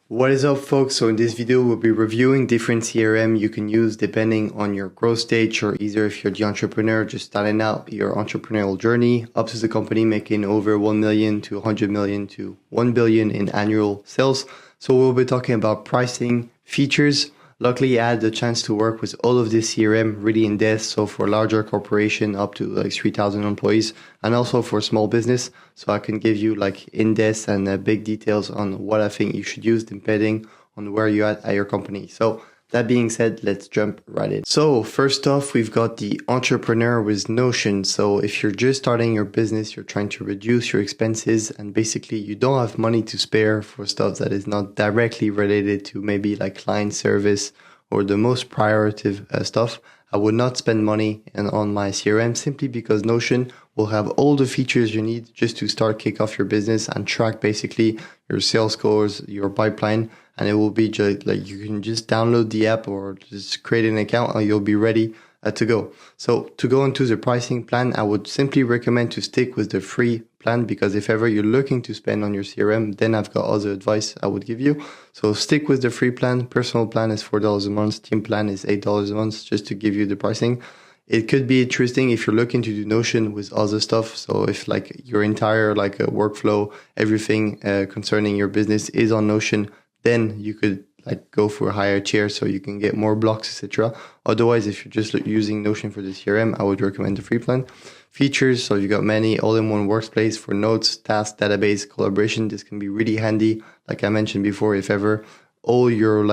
What is up, folks? So in this video, we'll be reviewing different CRM you can use depending on your growth stage, or either if you're the entrepreneur just starting out your entrepreneurial journey up to the company making over 1 million to 100 million to 1 billion in annual sales. So we'll be talking about pricing, features. Luckily, I had the chance to work with all of this CRM really in depth. So for larger corporation up to like 3,000 employees, and also for small business. So I can give you like in depth and big details on what I think you should use depending on where you're at your company. So that being said, let's jump right in. So first off, we've got the entrepreneur with Notion. So if you're just starting your business, you're trying to reduce your expenses, and basically you don't have money to spare for stuff that is not directly related to maybe like client service or the most priority stuff, I would not spend money on my CRM, simply because Notion will have all the features you need just to kick off your business and track basically your sales scores, your pipeline. And it will be just like you can just download the app or just create an account and you'll be ready to go. So to go into the pricing plan, I would simply recommend to stick with the free plan, because if ever you're looking to spend on your CRM, then I've got other advice I would give you. So stick with the free plan. Personal plan is $4 a month. Team plan is $8 a month, just to give you the pricing. It could be interesting if you're looking to do Notion with other stuff. So if like your entire like workflow, everything concerning your business is on Notion, then you could like go for a higher tier so you can get more blocks, etc. Otherwise, if you're just using Notion for the CRM, I would recommend the free plan. Features, so you got many all-in-one workspace for notes, tasks, database, collaboration. This can be really handy. Like I mentioned before, if ever all your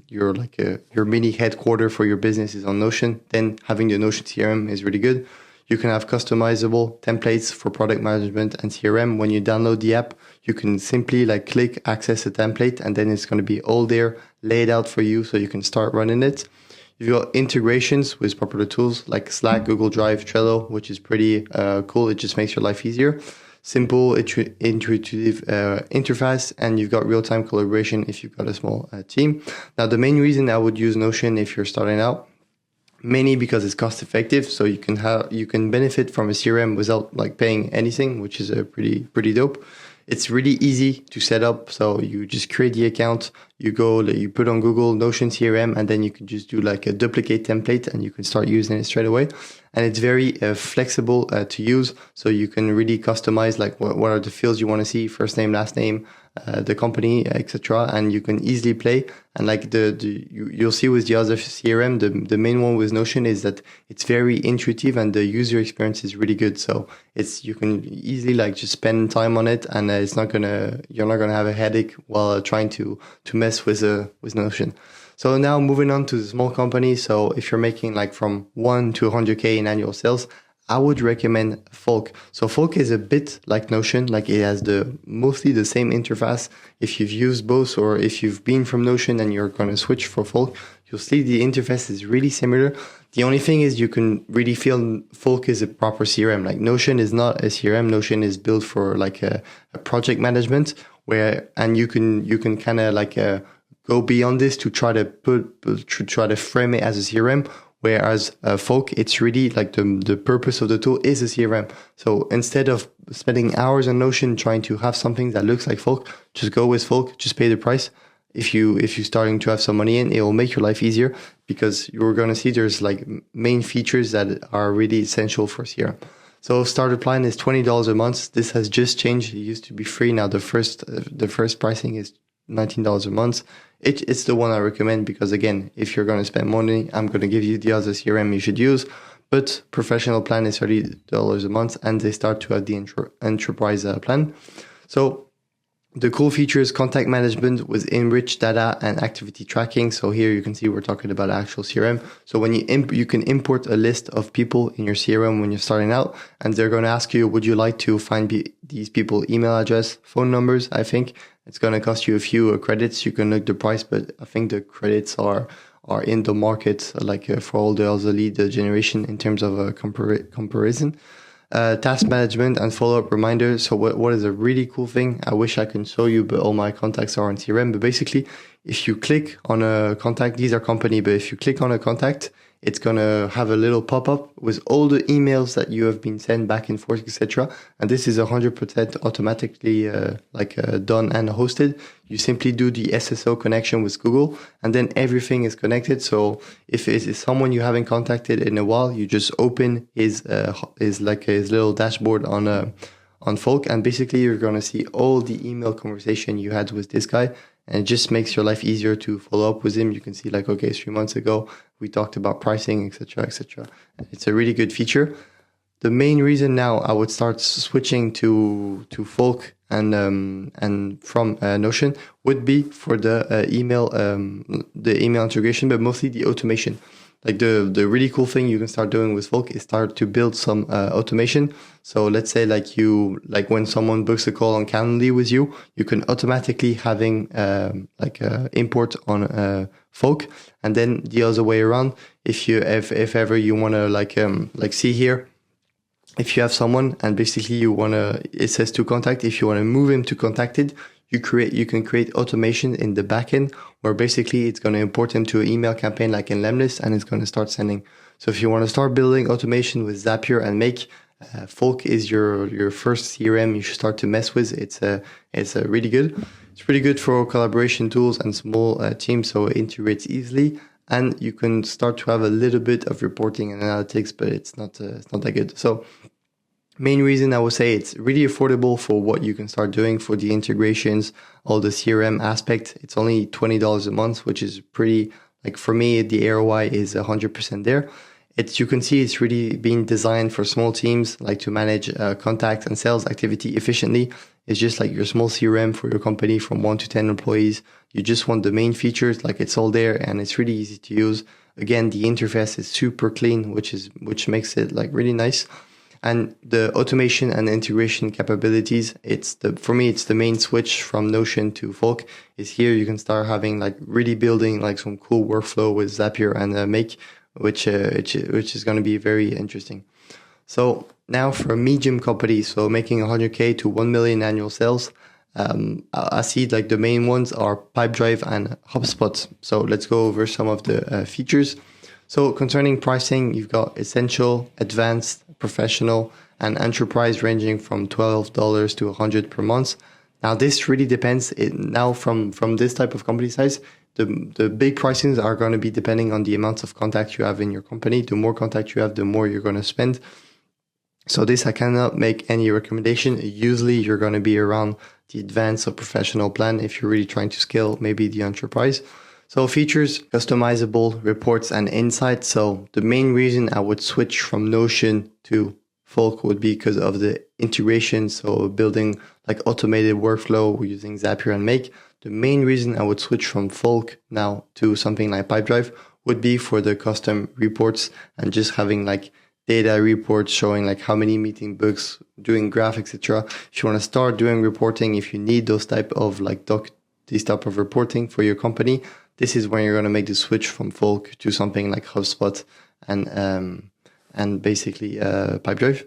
your mini headquarter for your business is on Notion, then having the Notion CRM is really good. You can have customizable templates for product management and CRM. When you download the app, you can simply like click access a template, and then it's going to be all there laid out for you so you can start running it. You've got integrations with popular tools like Slack, Google Drive, Trello, which is pretty cool. It just makes your life easier. Simple, intuitive interface, and you've got real-time collaboration if you've got a small team. Now, the main reason I would use Notion if you're starting out, mainly because it's cost effective, so you can benefit from a CRM without like paying anything, which is a pretty dope. It's really easy to set up, so you just create the account, you put on Google Notion CRM, and then you can just do like a duplicate template and you can start using it straight away. And it's very flexible to use, so you can really customize like what are the fields you want to see, first name, last name, the company, etc. And you can easily play. And like you'll see with the other CRM, the main one with Notion is that it's very intuitive and the user experience is really good. So you can easily like just spend time on it, and you're not gonna have a headache while trying to mess with Notion. So now moving on to the small company. So if you're making like from 1 to 100K in annual sales, I would recommend Folk. So Folk is a bit like Notion, like it has mostly the same interface. If you've used both, or if you've been from Notion and you're going to switch for Folk, you'll see the interface is really similar. The only thing is you can really feel Folk is a proper CRM. Like Notion is not a CRM. Notion is built for like a project management and you can kind of like go beyond this to try to frame it as a CRM. Whereas Folk, it's really like the purpose of the tool is a CRM. So instead of spending hours on Notion trying to have something that looks like Folk, just go with Folk, just pay the price. If you're starting to have some money in, it will make your life easier, because you're going to see there's like main features that are really essential for CRM. So starter plan is $20 a month. This has just changed. It used to be free. Now the first pricing is $19 a month. It's the one I recommend, because again, if you're going to spend money, I'm going to give you the other CRM you should use. But professional plan is $30 a month, and they start to have the enterprise plan. So the cool features: contact management with enriched data and activity tracking. So here you can see we're talking about actual CRM. So when you can import a list of people in your CRM when you're starting out, and they're going to ask you, would you like to find these people email address, phone numbers? I think it's going to cost you a few credits. You can look the price, but I think the credits are in the market, like for all the other lead generation in terms of comparison. Task management and follow-up reminders. So what is a really cool thing, I wish I can show you, but all my contacts are on CRM. But basically, if you click on a contact, these are company, but if you click on a contact, it's going to have a little pop-up with all the emails that you have been sent back and forth, etc. And this is 100% automatically done and hosted. You simply do the SSO connection with Google, and then everything is connected. So if it is someone you haven't contacted in a while, you just open his little dashboard on Folk, and basically you're going to see all the email conversation you had with this guy, and it just makes your life easier to follow up with him. You can see like, okay, 3 months ago we talked about pricing, etc., etc. It's a really good feature. The main reason now I would start switching to Folk and from Notion would be for the email integration, but mostly the automation. Like the really cool thing you can start doing with Folk is start to build some automation. So let's say like when someone books a call on Calendly with you, you can automatically having import on Folk, and then the other way around. If ever you want to see here, if you have someone and basically it says to contact, if you want to move him to contacted, you can create automation in the backend where basically it's going to import him to an email campaign like in Lemlist, and it's going to start sending. So if you want to start building automation with Zapier and Make, Folk is your first CRM you should start to mess with. It's really good. It's really good for collaboration tools and small teams, so it integrates easily, and you can start to have a little bit of reporting and analytics, but it's not that good. So main reason I would say it's really affordable for what you can start doing for the integrations, all the CRM aspect. It's only $20 a month, which is pretty, like for me, the ROI is 100% there. You can see it's really being designed for small teams, like to manage contact and sales activity efficiently. It's just like your small CRM for your company from 1 to 10 employees. You just want the main features, like it's all there and it's really easy to use. Again, the interface is super clean, which makes it like really nice. And the automation and integration capabilities, for me, it's the main switch from Notion to Folk. Is here you can start having like really building like some cool workflow with Zapier and Make, which is going to be very interesting. So now for a medium company, so making 100K to 1 million annual sales, I see like the main ones are Pipedrive and HubSpot. So let's go over some of the features. So concerning pricing, you've got essential, advanced, professional, and enterprise ranging from $12 to $100 per month. Now this really depends. Now from this type of company size, the big pricings are going to be depending on the amount of contact you have in your company. The more contact you have, the more you're going to spend. So this I cannot make any recommendation. Usually you're going to be around the advanced or professional plan if you're really trying to scale maybe the enterprise. So features, customizable reports and insights. So the main reason I would switch from Notion to Folk would be because of the integration. So building like automated workflow using Zapier and Make. The main reason I would switch from Folk now to something like Pipedrive would be for the custom reports and just having like data reports showing like how many meeting books, doing graphics, etc. If you want to start doing reporting, if you need those type of like this type of reporting for your company, this is when you're going to make the switch from Folk to something like HubSpot and basically Pipedrive.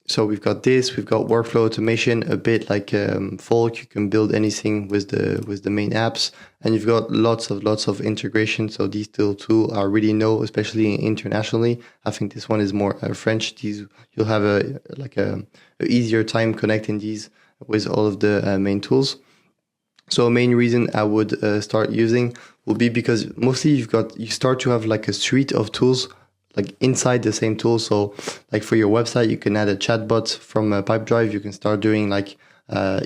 So we've got workflow automation, a bit like Folk. You can build anything with the main apps, and you've got lots of integration. So these tools are really known, especially internationally. I think this one is more French. You'll have a easier time connecting these with all of the main tools. So a main reason I would start using will be because mostly you start to have like a suite of tools like inside the same tool. So like for your website, you can add a chatbot from Pipedrive. You can start doing like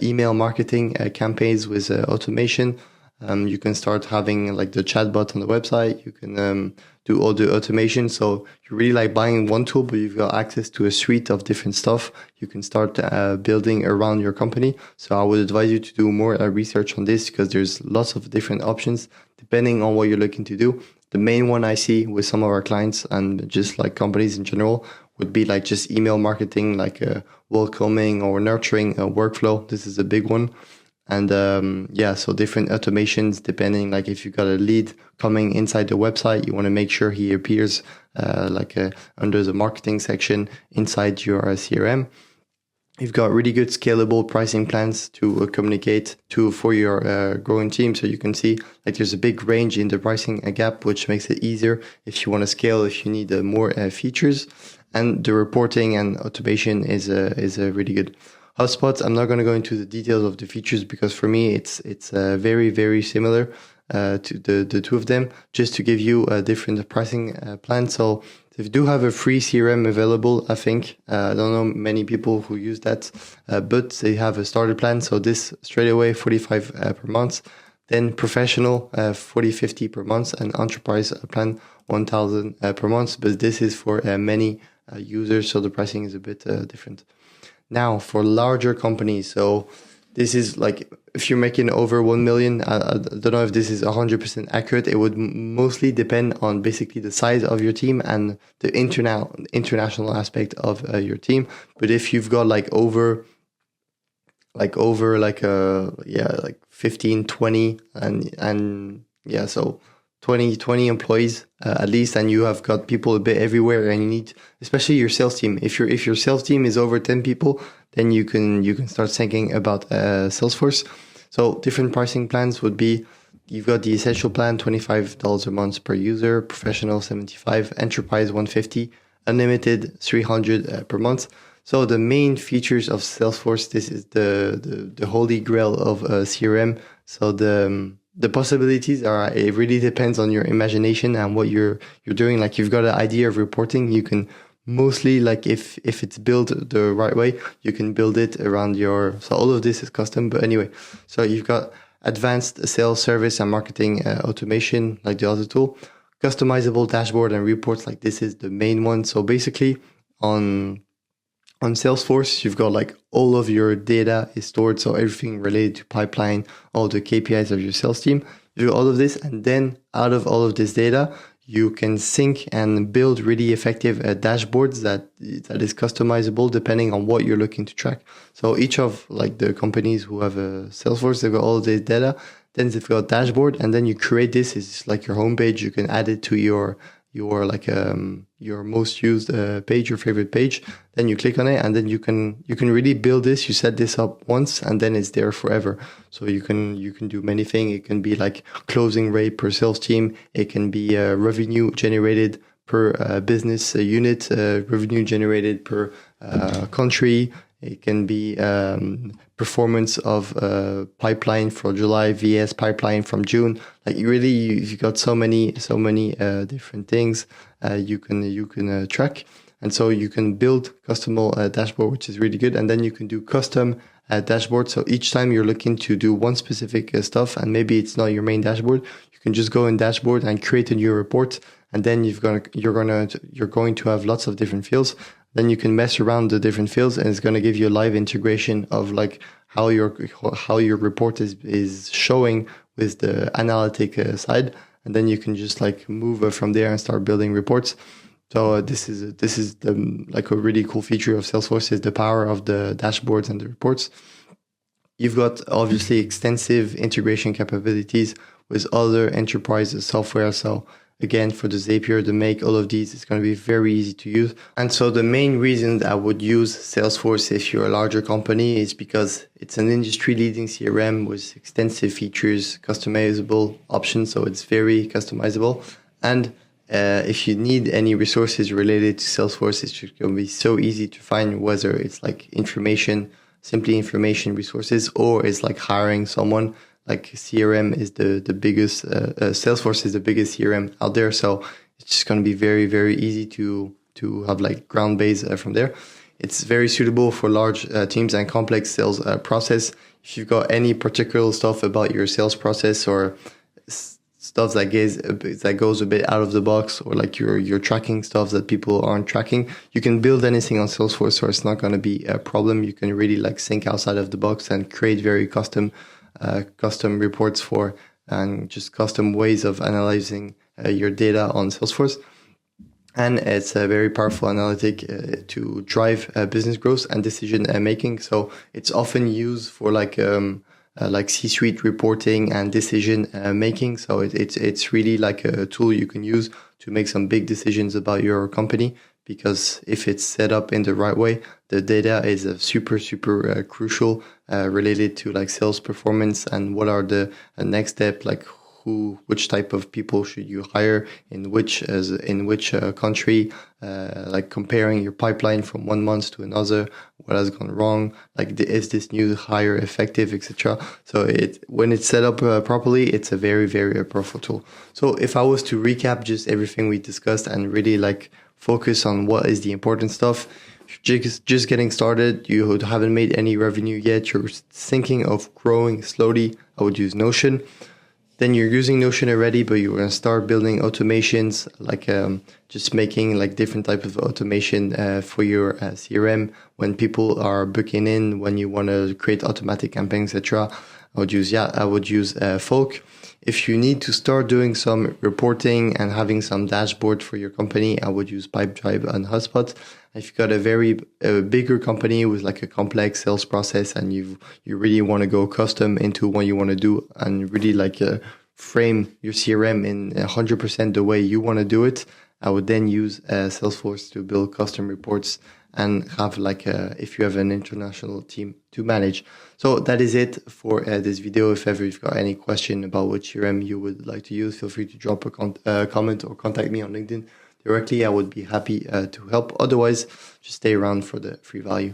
email marketing campaigns with automation. You can start having like the chatbot on the website. You can do all the automation. So you're really like buying one tool, but you've got access to a suite of different stuff you can start building around your company. So I would advise you to do more research on this because there's lots of different options depending on what you're looking to do. The main one I see with some of our clients and just like companies in general would be like just email marketing, like welcoming or nurturing a workflow. This is a big one. And so different automations depending, like if you got a lead coming inside the website, you want to make sure he appears under the marketing section inside your CRM. You've got really good scalable pricing plans to communicate to for your growing team. So you can see like there's a big range in the pricing gap, which makes it easier if you want to scale, if you need more features. And the reporting and automation is really good. HubSpot, I'm not going to go into the details of the features because for me it's very, very similar to the two of them, just to give you a different pricing plan. So they do have a free CRM available, I think. I don't know many people who use that, but they have a starter plan. So this straight away, 45 per month. Then professional, 50 per month, and enterprise plan, 1,000 per month. But this is for many users, so the pricing is a bit different. Now, for larger companies, so this is like if you're making over 1 million, I don't know if this is 100% accurate. It would mostly depend on basically the size of your team and the international aspect of your team. But if you've got like over 15, 20 and yeah, so 20 employees at least, and you have got people a bit everywhere, and you need, especially your sales team. If your sales team is over 10 people, then you can start thinking about Salesforce. So different pricing plans would be, you've got the essential plan, $25 a month per user, professional 75, enterprise 150, unlimited 300 per month. So the main features of Salesforce, this is the holy grail of CRM. So the possibilities are, it really depends on your imagination and what you're doing. Like you've got an idea of reporting, you can mostly, like if it's built the right way, you can build it around so all of this is custom. But anyway, so you've got advanced sales, service, and marketing automation, like the other tool, customizable dashboard and reports, like this is the main one. So basically on Salesforce, you've got like all of your data is stored. So everything related to pipeline, all the KPIs of your sales team, you do all of this. And then out of all of this data, you can sync and build really effective dashboards that is customizable depending on what you're looking to track. So each of like the companies who have a Salesforce, they've got all of this data, then they've got dashboard, and then you create this. It's like your homepage. You can add it to your most used page, your favorite page. Then you click on it, and then you can really build this. You set this up once, and then it's there forever. So you can do many things. It can be like closing rate per sales team. It can be revenue generated per business unit, revenue generated per country. It can be performance of pipeline for July, VS pipeline from June. Like really, you've got so many different things you can track, and so you can build custom dashboard, which is really good. And then you can do custom dashboard. So each time you're looking to do one specific stuff, and maybe it's not your main dashboard, you can just go in dashboard and create a new report. And then you're going to have lots of different fields. Then you can mess around the different fields, and it's going to give you a live integration of like how your report is showing with the analytic side. And then you can just like move from there and start building reports. So this is the like a really cool feature of Salesforce, is the power of the dashboards and the reports. You've got obviously extensive integration capabilities with other enterprise software. So again, for the Zapier, the Make, all of these, it's going to be very easy to use. And so the main reason that I would use Salesforce if you're a larger company is because it's an industry-leading CRM with extensive features, customizable options, so it's very customizable. And if you need any resources related to Salesforce, it's just going to be so easy to find, whether it's like simply information resources, or it's like hiring someone. Like CRM is the biggest, Salesforce is the biggest CRM out there. So it's just going to be very, very easy to have like ground base from there. It's very suitable for large teams and complex sales process. If you've got any particular stuff about your sales process, or stuff that goes a bit out of the box, or like you're tracking stuff that people aren't tracking, you can build anything on Salesforce, so it's not going to be a problem. You can really like think outside of the box and create very custom reports and just custom ways of analyzing your data on Salesforce. And it's a very powerful analytic to drive business growth and decision making. So it's often used for like C-suite reporting and decision making. So it's really like a tool you can use to make some big decisions about your company, because if it's set up in the right way, the data is super crucial related to like sales performance and what are the next step, like which type of people should you hire in which country, like comparing your pipeline from 1 month to another, what has gone wrong, like is this new hire effective, etc. So when it's set up properly, it's a very powerful tool. So if I was to recap just everything we discussed and really like focus on what is the important stuff, just getting started, you haven't made any revenue yet, you're thinking of growing slowly, I would use Notion. Then you're using Notion already, but you're going to start building automations, like just making like different type of automation for your CRM when people are booking in, when you want to create automatic campaigns, etc. I would use Folk. If you need to start doing some reporting and having some dashboard for your company, I would use Pipedrive and HubSpot. If you've got a bigger company with like a complex sales process and you really want to go custom into what you want to do and really like frame your CRM in 100% the way you want to do it, I would then use Salesforce to build custom reports and have like if you have an international team to manage. So that is it for this video. If ever you've got any question about what CRM you would like to use, feel free to drop a comment or contact me on LinkedIn directly. I would be happy to help. Otherwise, just stay around for the free value.